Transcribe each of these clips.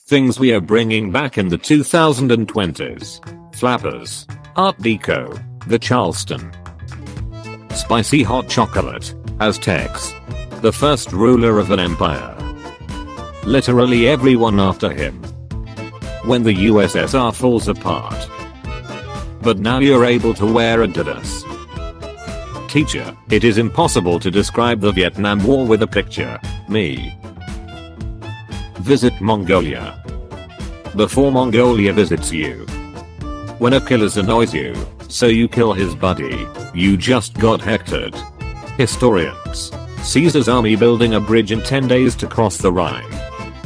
Things we are bringing back in the 2020s. Flappers. Art Deco. The Charleston. Spicy hot chocolate. Aztecs. The first ruler of an empire. Literally everyone after him. When the USSR falls apart. But now you're able to wear Adidas. Teacher, it is impossible to describe the Vietnam War with a picture. Me. Visit Mongolia. Before Mongolia visits you. When Achilles annoys you, so you kill his buddy, you just got hectored. Historians. Caesar's army building a bridge in 10 days to cross the Rhine.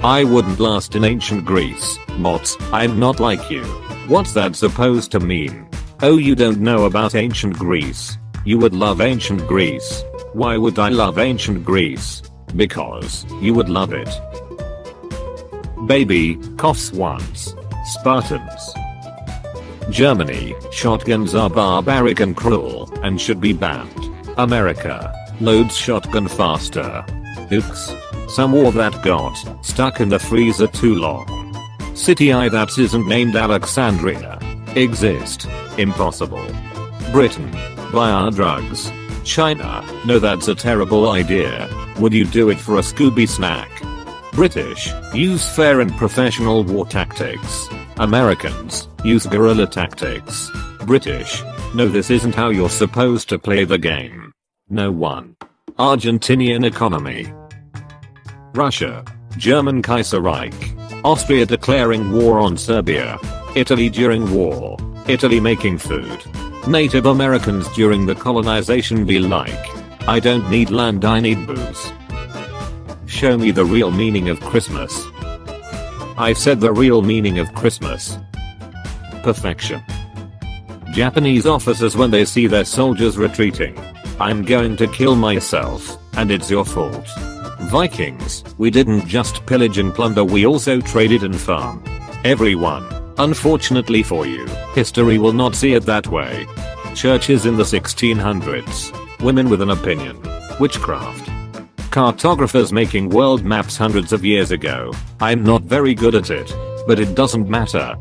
I wouldn't last in ancient Greece, Mots, I'm not like you. What's that supposed to mean? Oh, you don't know about ancient Greece. You would love ancient Greece. Why would I love ancient Greece? Because you would love it. Baby, coughs once. Spartans. Germany, shotguns are barbaric and cruel, and should be banned. America, loads shotgun faster. Oops. Some war that got stuck in the freezer too long. City I that isn't named Alexandria. Exist. Impossible. Britain, buy our drugs. China, no, that's a terrible idea. Would you do it for a Scooby snack? British, use fair and professional war tactics. Americans, use guerrilla tactics. British, no, this isn't how you're supposed to play the game. No one. Argentinian economy. Russia, German Kaiserreich. Austria declaring war on Serbia. Italy during war. Italy making food. Native Americans during the colonization be like, I don't need land, I need booze. Show me the real meaning of Christmas. I said the real meaning of Christmas. Perfection. Japanese officers when they see their soldiers retreating. I'm going to kill myself, and it's your fault. Vikings, we didn't just pillage and plunder, we also traded and farmed. Everyone. Unfortunately for you, history will not see it that way. Churches in the 1600s. Women with an opinion. Witchcraft. Cartographers making world maps hundreds of years ago. I'm not very good at it, but it doesn't matter.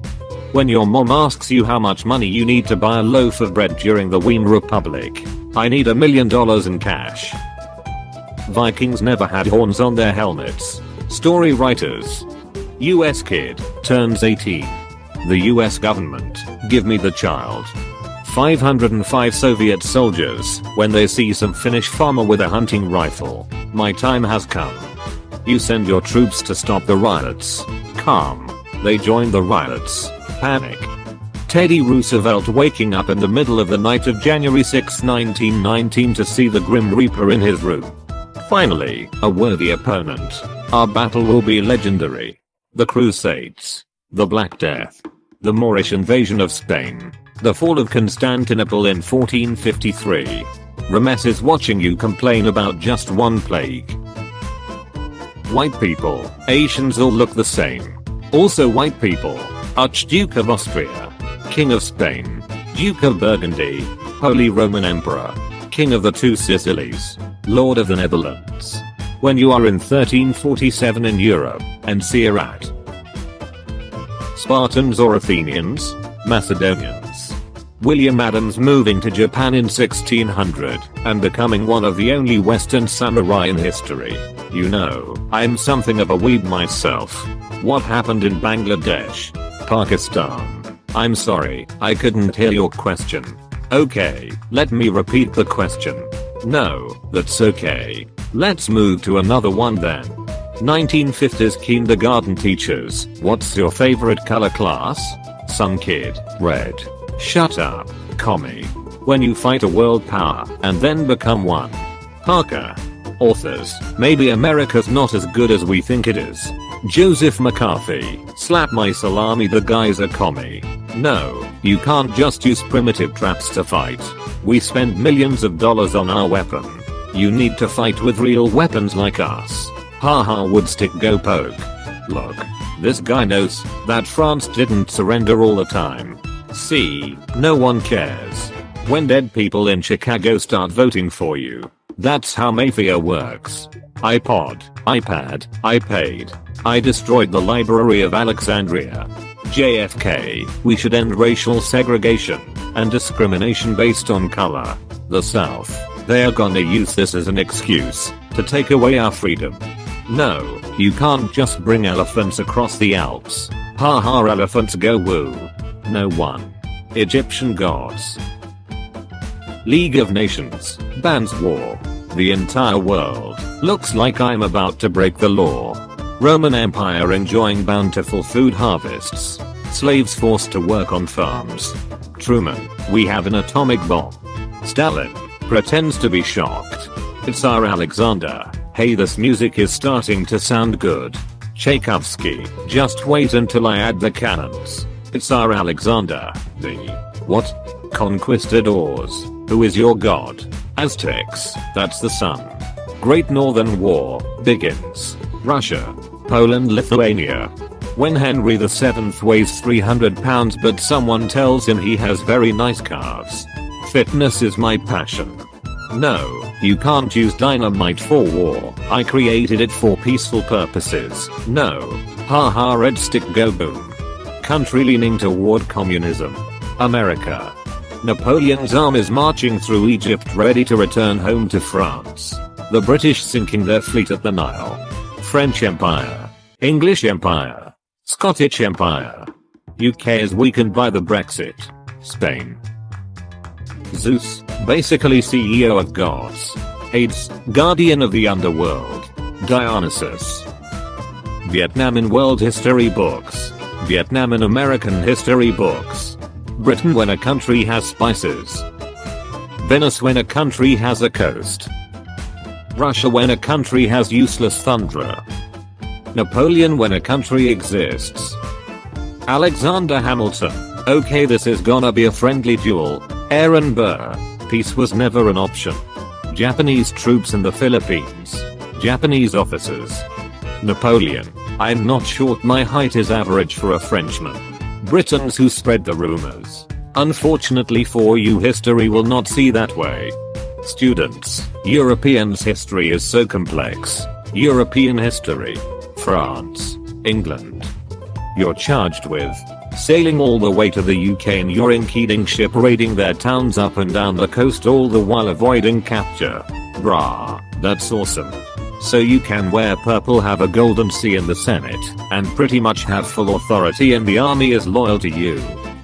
When your mom asks you how much money you need to buy a loaf of bread during the Weimar Republic, I need $1 million in cash. Vikings never had horns on their helmets. Story writers. US kid turns 18. The US government, give me the child. 505 Soviet soldiers, when they see some Finnish farmer with a hunting rifle. My time has come. You send your troops to stop the riots. Calm. They join the riots. Panic. Teddy Roosevelt waking up in the middle of the night of January 6, 1919 to see the Grim Reaper in his room. Finally, a worthy opponent. Our battle will be legendary. The Crusades. The Black Death. The Moorish invasion of Spain. The fall of Constantinople in 1453. Rames is watching you complain about just one plague. White people, Asians all look the same. Also white people. Archduke of Austria. King of Spain. Duke of Burgundy. Holy Roman Emperor. King of the Two Sicilies. Lord of the Netherlands. When you are in 1347 in Europe, and see a rat. Spartans or Athenians? Macedonians. William Adams moving to Japan in 1600 and becoming one of the only Western samurai in history. You know, I'm something of a weeb myself. What happened in Bangladesh? Pakistan. I'm sorry, I couldn't hear your question. Okay, let me repeat the question. No, that's okay. Let's move to another one then. 1950s kindergarten teachers, what's your favorite color class? Some kid, red. Shut up, commie. When you fight a world power and then become one. Parker. Authors, maybe America's not as good as we think it is. Joseph McCarthy, slap my salami, the guy's a commie. No, you can't just use primitive traps to fight. We spend millions of dollars on our weapon. You need to fight with real weapons like us. Haha, woodstick go poke. Look, this guy knows that France didn't surrender all the time. See, no one cares. When dead people in Chicago start voting for you. That's how mafia works. iPod, iPad, iPaid. I destroyed the Library of Alexandria. JFK, we should end racial segregation and discrimination based on color. The South, they are gonna use this as an excuse to take away our freedom. No, you can't just bring elephants across the Alps. Haha, elephants go woo. No one. Egyptian gods. League of Nations bans war. The entire world looks like I'm about to break the law. Roman Empire enjoying bountiful food harvests. Slaves forced to work on farms. Truman, we have an atomic bomb. Stalin pretends to be shocked. It's our Alexander. Hey, this music is starting to sound good. Tchaikovsky, just wait until I add the cannons. It's our Alexander. The what? Conquistadors. Who is your god? Aztecs, that's the sun. Great Northern War begins. Russia, Poland, Lithuania. When Henry VII weighs 300 pounds but someone tells him he has very nice calves. Fitness is my passion. No, you can't use dynamite for war. I created it for peaceful purposes. No. Haha, red stick go boom. Country leaning toward communism. America. Napoleon's armies marching through Egypt ready to return home to France. The British sinking their fleet at the Nile. French Empire. English Empire. Scottish Empire. UK is weakened by the Brexit. Spain. Zeus, basically CEO of gods. Hades, guardian of the underworld. Dionysus. Vietnam in world history books. Vietnam in American history books. Britain when a country has spices. Venice when a country has a coast. Russia when a country has useless tundra. Napoleon when a country exists. Alexander Hamilton. Okay, this is gonna be a friendly duel. Aaron Burr. Peace was never an option. Japanese troops in the Philippines. Japanese officers. Napoleon. I'm not short, my height is average for a Frenchman. Britons who spread the rumors. Unfortunately for you, history will not see that way. Students, Europeans' history is so complex. European history. France. England. You're charged with sailing all the way to the UK in your ink-eating ship, raiding their towns up and down the coast, all the while avoiding capture. Brah, that's awesome. So you can wear purple, have a golden C in the Senate, and pretty much have full authority and the army is loyal to you.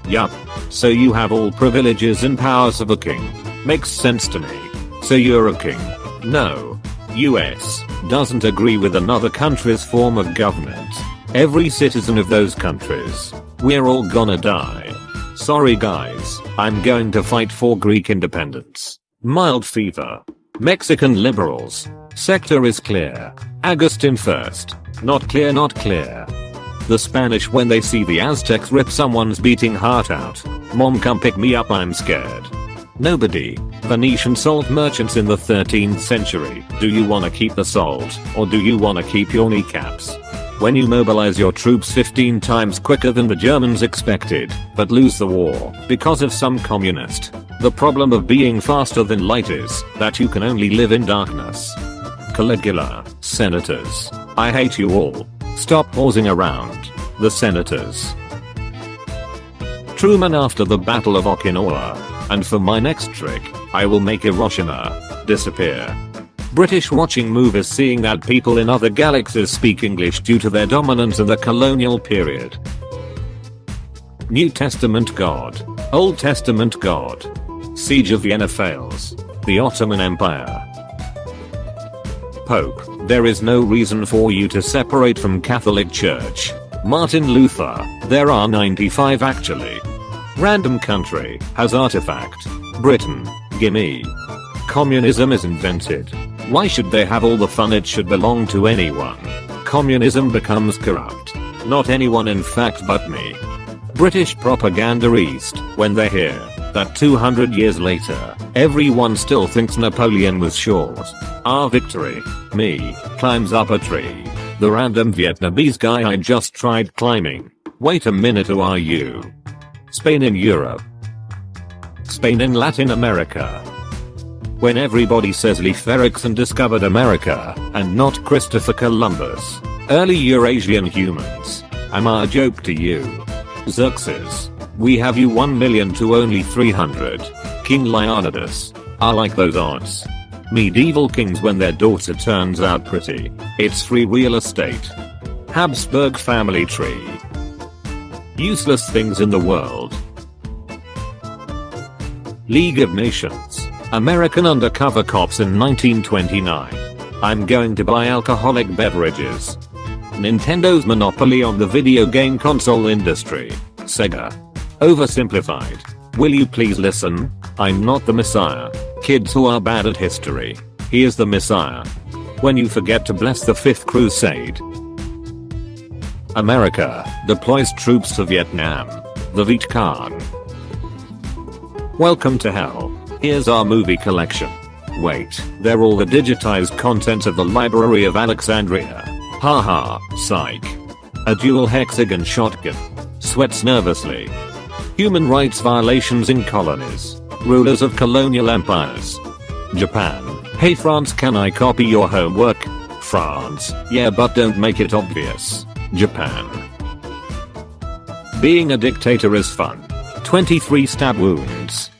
Yup. So you have all privileges and powers of a king. Makes sense to me. So you're a king. No. US doesn't agree with another country's form of government. Every citizen of those countries. We're all gonna die. Sorry guys, I'm going to fight for Greek independence. Mild fever. Mexican liberals. Sector is clear. Agustin first. Not clear, not clear. The Spanish when they see the Aztecs rip someone's beating heart out. Mom, come pick me up, I'm scared. Nobody. Venetian salt merchants in the 13th century. Do you wanna keep the salt, or do you wanna keep your kneecaps? When you mobilize your troops 15 times quicker than the Germans expected, but lose the war because of some communist. The problem of being faster than light is that you can only live in darkness. Caligula, senators. I hate you all. Stop pausing around. The senators. Truman after the Battle of Okinawa. And for my next trick, I will make Hiroshima disappear. British watching movies seeing that people in other galaxies speak English due to their dominance in the colonial period. New Testament God. Old Testament God. Siege of Vienna fails. The Ottoman Empire. Pope. There is no reason for you to separate from Catholic Church. Martin Luther. There are 95 actually. Random country has artifact. Britain. Gimme. Communism is invented. Why should they have all the fun? It should belong to anyone. Communism becomes corrupt. Not anyone in fact but me. British propaganda East when they hear that 200 years later, everyone still thinks Napoleon was short. Our victory. Me climbs up a tree. The random Vietnamese guy I just tried climbing. Wait a minute, who are you? Spain in Europe. Spain in Latin America. When everybody says Leif Erikson discovered America and not Christopher Columbus. Early Eurasian humans. Am I a joke to you? Xerxes. We have you 1 million to only 300. King Leonidas. I like those odds. Medieval kings when their daughter turns out pretty. It's free real estate. Habsburg family tree. Useless things in the world. League of Nations. American undercover cops in 1929. I'm going to buy alcoholic beverages. Nintendo's monopoly on the video game console industry. Sega. Oversimplified. Will you please listen? I'm not the Messiah. Kids who are bad at history. He is the Messiah. When you forget to bless the Fifth Crusade. America deploys troops to Vietnam. The Viet Cong. Welcome to hell. Here's our movie collection. Wait, they're all the digitized content of the Library of Alexandria. Haha, psych. A dual hexagon shotgun. Sweats nervously. Human rights violations in colonies. Rulers of colonial empires. Japan. Hey France, can I copy your homework? France. Yeah, but don't make it obvious. Japan. Being a dictator is fun. 23 stab wounds.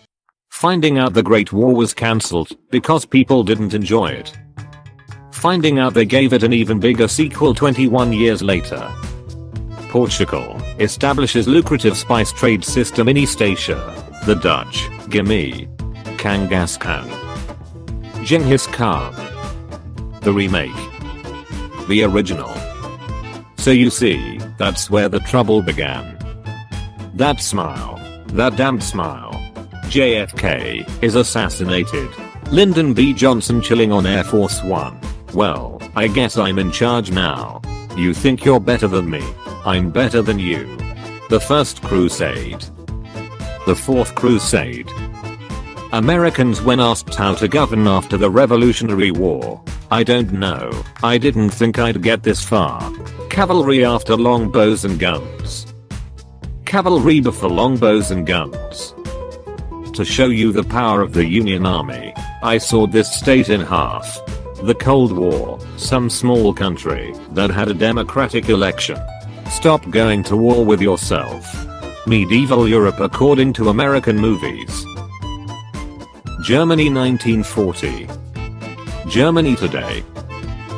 Finding out the Great War was cancelled because people didn't enjoy it. Finding out they gave it an even bigger sequel 21 years later. Portugal establishes lucrative spice trade system in East Asia. The Dutch. Gimme. Kangas Khan. Genghis Khan. The remake. The original. So you see, that's where the trouble began. That smile. That damned smile. JFK is assassinated. Lyndon B. Johnson chilling on Air Force One. Well, I guess I'm in charge now. You think you're better than me? I'm better than you. The First Crusade. The Fourth Crusade. Americans when asked how to govern after the Revolutionary War. I don't know. I didn't think I'd get this far. Cavalry after longbows and guns. Cavalry before longbows and guns. To show you the power of the Union Army, I sawed this state in half. The Cold War, some small country that had a democratic election. Stop going to war with yourself. Medieval Europe according to American movies. Germany 1940. Germany today.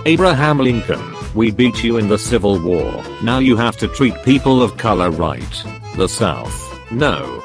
Abraham Lincoln, we beat you in the Civil War, now you have to treat people of color right. The South. No.